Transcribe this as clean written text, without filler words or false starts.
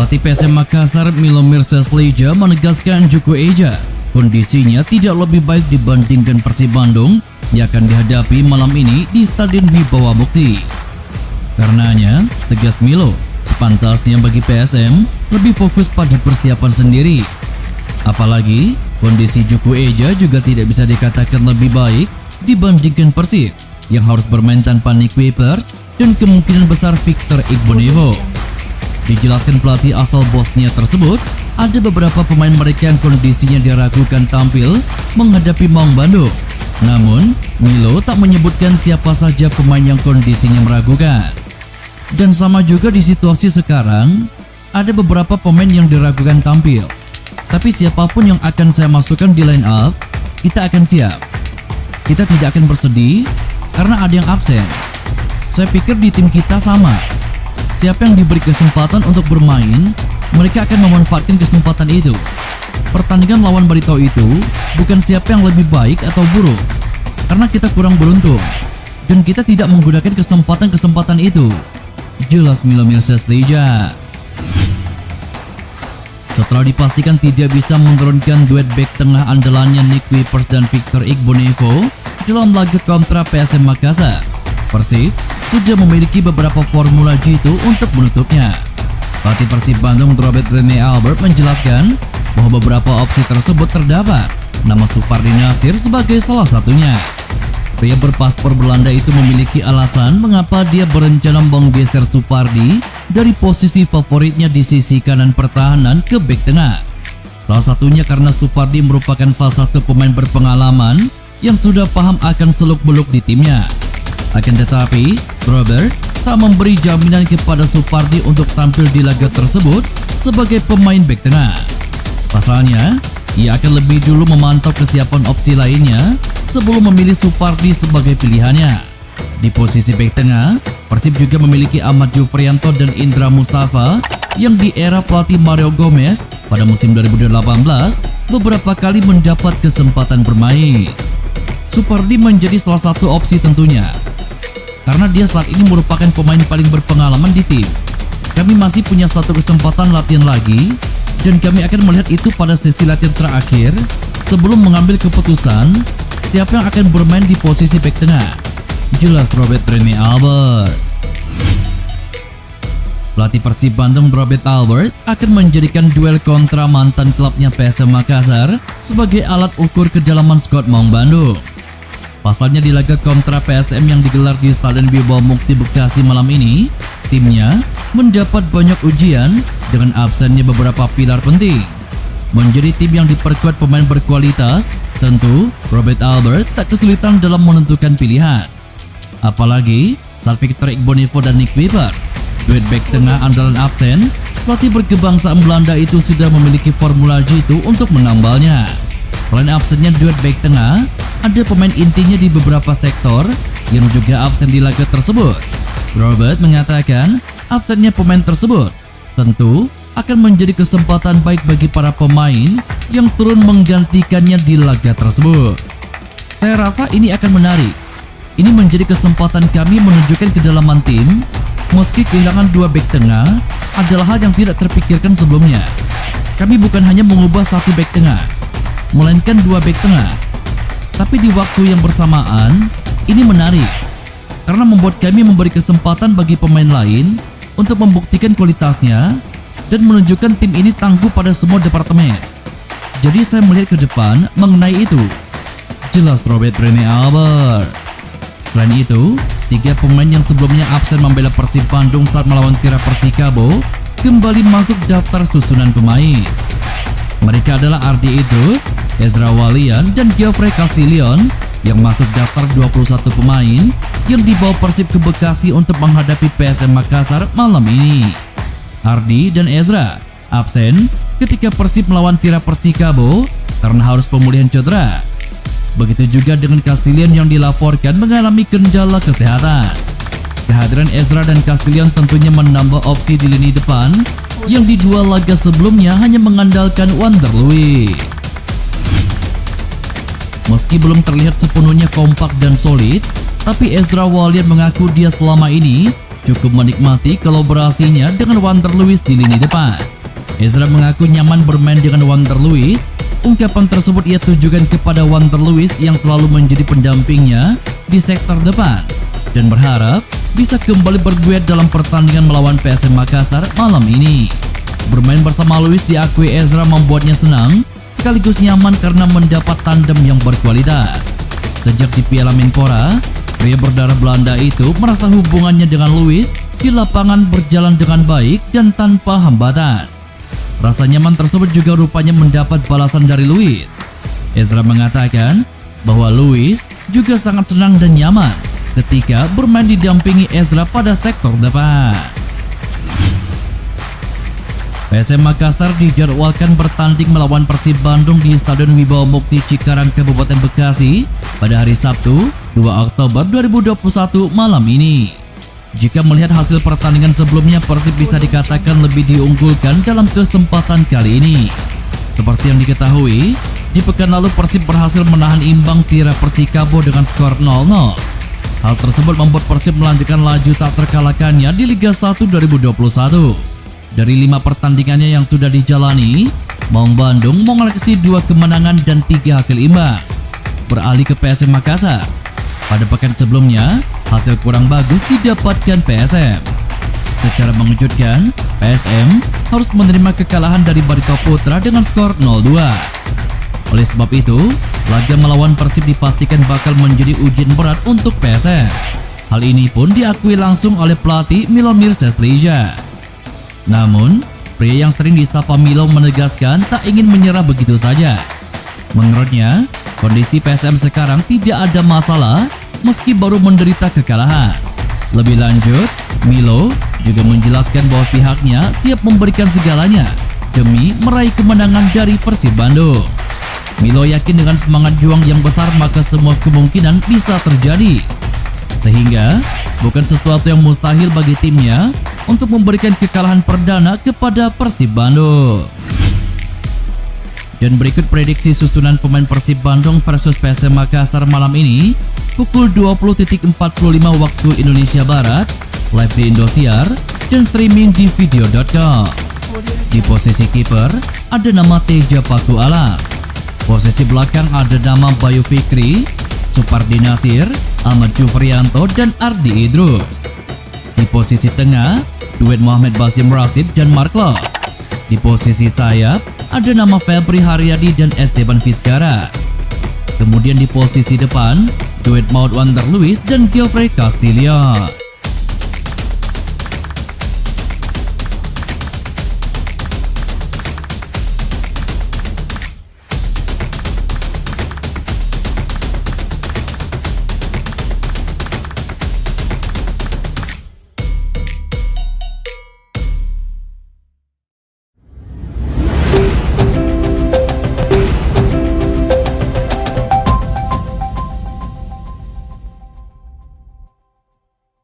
Pelatih PSM Makassar Milomir Sesleja menegaskan Juku Eja kondisinya tidak lebih baik dibandingkan Persib Bandung yang akan dihadapi malam ini di Stadion Wibawa Mukti. Karenanya, tegas Milo, sepantasnya bagi PSM lebih fokus pada persiapan sendiri. Apalagi kondisi Juku Eja juga tidak bisa dikatakan lebih baik dibandingkan Persib yang harus bermain tanpa Nick Wipers dan kemungkinan besar Victor Igbonevo. Dijelaskan pelatih asal Bosnia tersebut, ada beberapa pemain mereka yang kondisinya diragukan tampil menghadapi Maung Bandung. Namun, Milo tak menyebutkan siapa saja pemain yang kondisinya meragukan. Dan sama juga di situasi sekarang, ada beberapa pemain yang diragukan tampil. Tapi siapapun yang akan saya masukkan di line up, kita akan siap. Kita tidak akan bersedih karena ada yang absen. Saya pikir di tim kita sama. Siapa yang diberi kesempatan untuk bermain, mereka akan memanfaatkan kesempatan itu. Pertandingan lawan Barito itu bukan siapa yang lebih baik atau buruk, karena kita kurang beruntung dan kita tidak menggunakan kesempatan-kesempatan itu. Jelas Milomir Sesleja. Setelah dipastikan tidak bisa menurunkan duet bek tengah andalannya Nick Wipers dan Victor Igbonevo dalam laga kontra PSM Makassar, Persib sudah memiliki beberapa formula jitu untuk menutupnya. Pelatih Persib Bandung Robert Rene Albert menjelaskan bahwa beberapa opsi tersebut terdapat nama Supardi Nasir sebagai salah satunya. Pria berpaspor Belanda itu memiliki alasan mengapa dia berencana menggeser Supardi dari posisi favoritnya di sisi kanan pertahanan ke bek tengah. Salah satunya karena Supardi merupakan salah satu pemain berpengalaman yang sudah paham akan seluk-beluk di timnya. Akan tetapi, Robert tak memberi jaminan kepada Supardi untuk tampil di laga tersebut sebagai pemain bek tengah. Pasalnya, ia akan lebih dulu memantau kesiapan opsi lainnya sebelum memilih Supardi sebagai pilihannya. Di posisi bek tengah, Persib juga memiliki Ahmad Jufrianto dan Indra Mustafa yang di era pelatih Mario Gomez pada musim 2018 beberapa kali mendapat kesempatan bermain. Supardi menjadi salah satu opsi tentunya, karena dia saat ini merupakan pemain paling berpengalaman di tim. Kami masih punya satu kesempatan latihan lagi, dan kami akan melihat itu pada sesi latihan terakhir sebelum mengambil keputusan siapa yang akan bermain di posisi bek tengah. Jelas Robert Rene Albert. Pelatih Persib Bandung Robert Albert akan menjadikan duel kontra mantan klubnya PSM Makassar sebagai alat ukur kedalaman skuad Maung Bandung. Pasalnya di laga kontra PSM yang digelar di Stadion Wibawa Mukti Bekasi malam ini, timnya mendapat banyak ujian dengan absennya beberapa pilar penting. Menjadi tim yang diperkuat pemain berkualitas, tentu Robert Albert tak kesulitan dalam menentukan pilihan. Apalagi saat Victor Igbonevo dan Nick Wipers, duet bek tengah andalan absen, pelatih berkebangsaan Belanda itu sudah memiliki formula jitu untuk menambalnya. Selain absennya duet bek tengah, ada pemain intinya di beberapa sektor yang juga absen di laga tersebut. Robert mengatakan absennya pemain tersebut tentu akan menjadi kesempatan baik bagi para pemain yang turun menggantikannya di laga tersebut. Saya rasa ini akan menarik. Ini menjadi kesempatan kami menunjukkan kedalaman tim, meski kehilangan dua bek tengah adalah hal yang tidak terpikirkan sebelumnya. Kami bukan hanya mengubah satu bek tengah, melainkan dua bek tengah. Tapi di waktu yang bersamaan, ini menarik karena membuat kami memberi kesempatan bagi pemain lain untuk membuktikan kualitasnya dan menunjukkan tim ini tangguh pada semua departemen. Jadi saya melihat ke depan mengenai itu. Jelas Robert Rene Albert. Selain itu, 3 pemain yang sebelumnya absen membela Persib Bandung saat melawan Tira Persikabo kembali masuk daftar susunan pemain. Mereka adalah Ardi Idrus, Ezra Walian, dan Geoffrey Castillion yang masuk daftar 21 pemain yang dibawa Persib ke Bekasi untuk menghadapi PSM Makassar malam ini. Ardi dan Ezra absen ketika Persib melawan Tira Persikabo karena harus pemulihan cedera. Begitu juga dengan Castillion yang dilaporkan mengalami kendala kesehatan. Kehadiran Ezra dan Castillion tentunya menambah opsi di lini depan yang di 2 laga sebelumnya hanya mengandalkan Wander Louis. Meski belum terlihat sepenuhnya kompak dan solid, tapi Ezra Walian mengaku dia selama ini cukup menikmati kolaborasinya dengan Wander Louis di lini depan. Ezra mengaku nyaman bermain dengan Wonder Luis. Ungkapan tersebut ia tujukan kepada Wonder Luis yang selalu menjadi pendampingnya di sektor depan dan berharap bisa kembali berduet dalam pertandingan melawan PSM Makassar malam ini. Bermain bersama Luis diakui Ezra membuatnya senang sekaligus nyaman karena mendapat tandem yang berkualitas. Sejak di Piala Menpora, pria berdarah Belanda itu merasa hubungannya dengan Luis di lapangan berjalan dengan baik dan tanpa hambatan. Rasa nyaman tersebut juga rupanya mendapat balasan dari Luis. Ezra mengatakan bahwa Luis juga sangat senang dan nyaman ketika bermain didampingi Ezra pada sektor depan. PSM Makassar dijadwalkan bertanding melawan Persib Bandung di Stadion Wibawa Mukti Cikarang, Kabupaten Bekasi pada hari Sabtu, 2 Oktober 2021 malam ini. Jika melihat hasil pertandingan sebelumnya, Persib bisa dikatakan lebih diunggulkan dalam kesempatan kali ini. Seperti yang diketahui, di pekan lalu Persib berhasil menahan imbang Tira Persikabo dengan skor 0-0. Hal tersebut membuat Persib melanjutkan laju tak terkalahkannya di Liga 1 2021. Dari 5 pertandingannya yang sudah dijalani, Maung Bandung mengoleksi 2 kemenangan dan 3 hasil imbang. Beralih ke PSM Makassar, pada pekan sebelumnya, hasil kurang bagus didapatkan PSM. Secara mengejutkan, PSM harus menerima kekalahan dari Barito Putra dengan skor 0-2. Oleh sebab itu, laga melawan Persib dipastikan bakal menjadi ujian berat untuk PSM. Hal ini pun diakui langsung oleh pelatih Milomir Seslija. Namun, pria yang sering disapa Milo menegaskan tak ingin menyerah begitu saja. Menurutnya, kondisi PSM sekarang tidak ada masalah meski baru menderita kekalahan. Lebih lanjut, Milo juga menjelaskan bahwa pihaknya siap memberikan segalanya demi meraih kemenangan dari Persib Bandung. Milo yakin dengan semangat juang yang besar maka semua kemungkinan bisa terjadi. Sehingga bukan sesuatu yang mustahil bagi timnya untuk memberikan kekalahan perdana kepada Persib Bandung. Dan berikut prediksi susunan pemain Persib Bandung versus PSM Makassar malam ini pukul 20.45 waktu Indonesia Barat, live di Indosiar dan streaming di video.com. Di posisi kiper ada nama Teja Paku Alam. Posisi belakang ada nama Bayu Fikri, Supardi Nasir, Ahmad Jufrianto dan Ardi Idrus. Di posisi tengah, duet Muhammad Basim Rasid dan Mark Locke. Di posisi sayap ada nama Febri Haryadi dan Esteban Vizcara. Kemudian di posisi depan, duet Maud Wonder Luis dan Geoffrey Castillo.